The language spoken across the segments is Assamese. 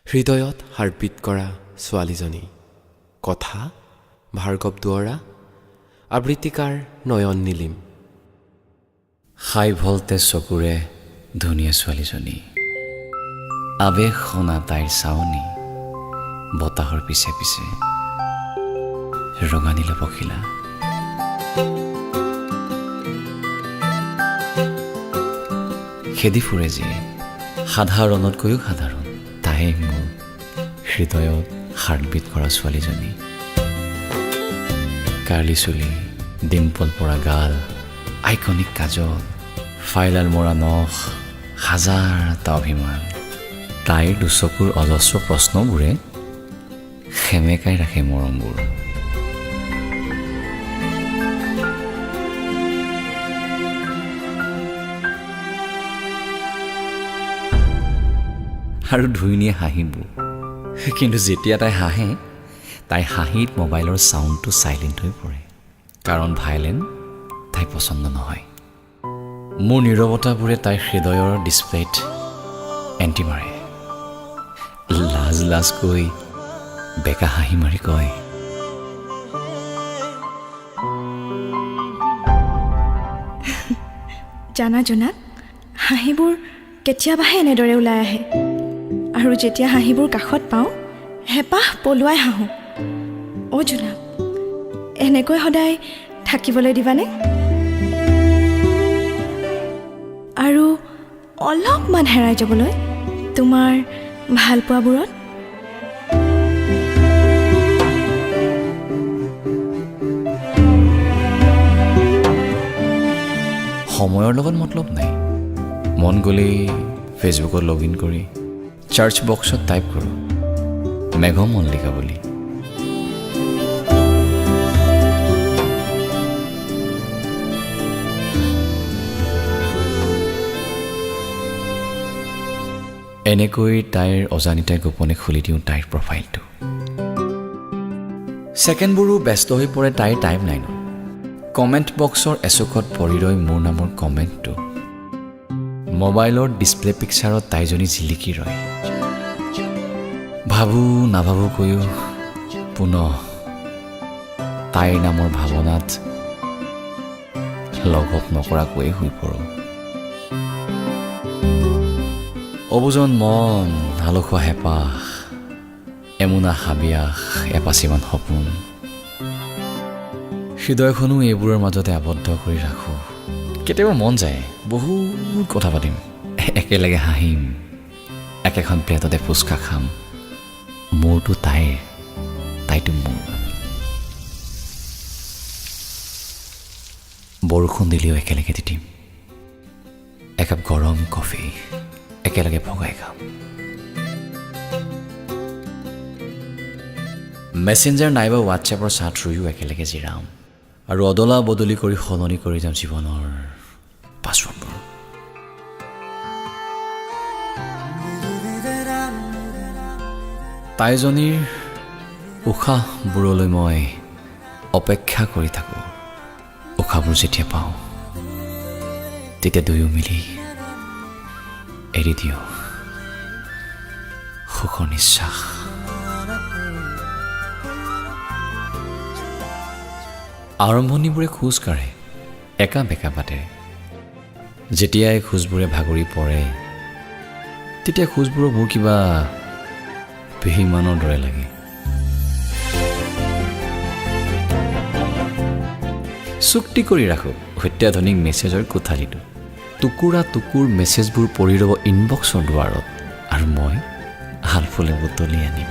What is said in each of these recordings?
হৃদয়ত হাৰ্টবিট কৰা ছোৱালীজনী কথা ভাৰ্গৱ দুৱৰা আবৃত্তিকাৰ নয়ন নীলিম হাই ভল্টেজ চকুৰে ধুনীয়া ছোৱালীজনী আৱেশ শুনা তাইৰ চাৱনী বতাহৰ পিছে পিছে ৰঙানীল পখিলা খেদি ফুৰে যি সাধাৰণতকৈও সাধাৰণ তাই মোৰ হৃদয়ত হাৰ্টবিট কৰা ছোৱালীজনী কাৰ্লি চুলি ডিম্পল পৰা গাল আইকনিক কাজল ফাইলাল মৰা নখ হাজাৰটা অভিমান তাইৰ দুচকুৰ অজস্ৰ প্ৰশ্নবোৰে সেমেকাই ৰাখে মৰমবোৰ আৰু ধুনীয়া হাঁহিবোৰ কিন্তু যেতিয়া তাই হাঁহে তাইৰ হাঁহিত মোবাইলৰ চাউণ্ডটো চাইলেণ্ট হৈ পৰে কাৰণ ভাইলেন তাই পচন্দ নহয় মোৰ নীৰৱতাবোৰে তাইৰ হৃদয়ৰ ডিছপ্লেত এণ্টি মাৰে লাজ লাজকৈ বেকা হাঁহি মাৰি কয় জানা জোনাক হাঁহিবোৰ কেতিয়াবাহে এনেদৰে ওলাই আহে আৰু যেতিয়া হাঁহিবোৰ কাষত পাওঁ হেঁপাহ পলুৱাই হাঁহোঁ অ' জোনাক এনেকৈ সদায় থাকিবলৈ দিবানে আৰু অলপমান হেৰাই যাবলৈ তোমাৰ ভালপোৱাবোৰত সময়ৰ লগত মতলব নাই মন গ'লেই ফেচবুকত লগ ইন কৰি চাৰ্চ বক্সত টাইপ কৰোঁ মেঘ মল্লিকা বুলি এনেকৈ তাইৰ অজানিতাই গোপনে খুলি দিওঁ তাইৰ প্ৰফাইলটো ছেকেণ্ডবোৰো ব্যস্ত হৈ পৰে তাইৰ টাইম লাইনত কমেণ্ট বক্সৰ এচুকত পৰি ৰয় মোৰ নামৰ কমেণ্টটো মোবাইলৰ ডিছপ্লে পিকচাৰত তাইজনী জিলিকি ৰয় ভাবোঁ নাভাবোঁকৈও পুনঃ তাইৰ নামৰ ভাৱনাত লগপ নকৰাকৈয়ে শুই পৰোঁ অবুজন মন আলসুৱা হেঁপাহ এমুনা হাবিয়াস এপাচিমান সপোন হৃদয়খনো এইবোৰৰ মাজতে আবদ্ধ কৰি ৰাখোঁ কেতিয়াবা মন যায় বহুত কথা পাতিম একেলগে হাঁহিম একেখন প্লেটতে ফুচকা খাম মোৰটো তাইৰ তাইটো মোৰ বৰষুণ দিলেও একেলগে তিতিম একাপ গৰম কফি একেলগে ভগাই খাম মেছেঞ্জাৰ নাইবা হোৱাটছএপৰ চাট ৰুইও একেলগে জিৰাম আৰু অদলা বদলি কৰি সলনি কৰি যাম জীৱনৰ পাছৱৰ্ডবোৰ তাইজনীৰ উশাহবোৰলৈ মই অপেক্ষা কৰি থাকোঁ উশাহবোৰ যেতিয়া পাওঁ তেতিয়া দুয়ো মিলি এৰি দিওঁ সুখৰ নিশ্বাস আৰম্ভণিবোৰে খোজ কাঢ়ে একা বেকা বাটেৰে যেতিয়াই খোজবোৰে ভাগৰি পৰে তেতিয়া খোজবোৰৰ মোৰ কিবা বেহিমানৰ দৰে লাগে চুক্তি কৰি ৰাখোঁ অত্যাধুনিক মেছেজৰ কোঠালিটো টুকুৰা টুকুৰ মেছেজবোৰ পৰি ৰ'ব ইনবক্সৰ দুৱাৰত আৰু মই হালফুলে বুটলি আনিম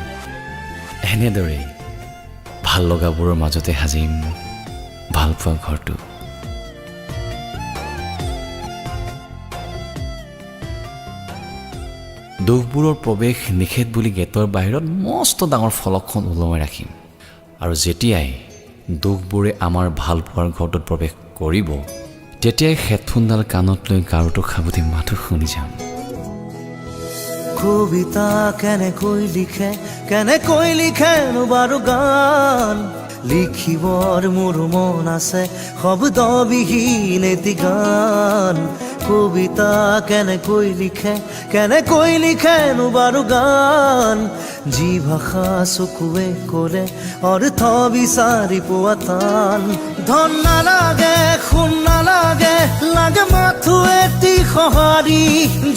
এনেদৰেই ভাল লগাবোৰৰ মাজতে সাজিম ভালপোৱা ঘৰটো দুখবোৰৰ প্ৰৱেশ নিষেধ বুলি গেটৰ বাহিৰত মস্ত ডাঙৰ ফলকখন ওলমাই ৰাখিম আৰু যেতিয়াই দুখবোৰে আমাৰ ভালপোৱাৰ ঘৰটোত প্ৰৱেশ কৰিব তেতিয়াই হেডফোনডাল কাণত লৈ গাৰুটো খাবতি মাথো শুনি যাম কবিতা কেনেকৈ লিখে বাৰু গান লিখিবৰ মোৰ মন আছে শব্দবিহীন এটি গান কবিতা কেনেকৈ লিখেনো বাৰু গান যি ভাষা চকুৱে ক'লে অৰ্থ বিচাৰি পোৱা টান ধন নালাগে সোণ নালাগে লাগে মাথো এটি সঁহাৰি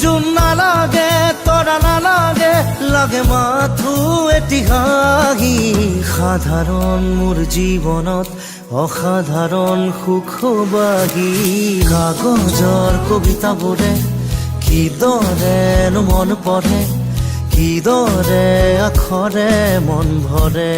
জোন নালাগে তৰা নালাগে লাগে মাথো এটি হাঁহি সাধাৰণ মোৰ জীৱনত অসাধাৰণ সুখবাহী কাগজৰ কবিতাবোৰে কিদৰেনো মন পঢ়ে কিদৰে আখৰে মন ভৰে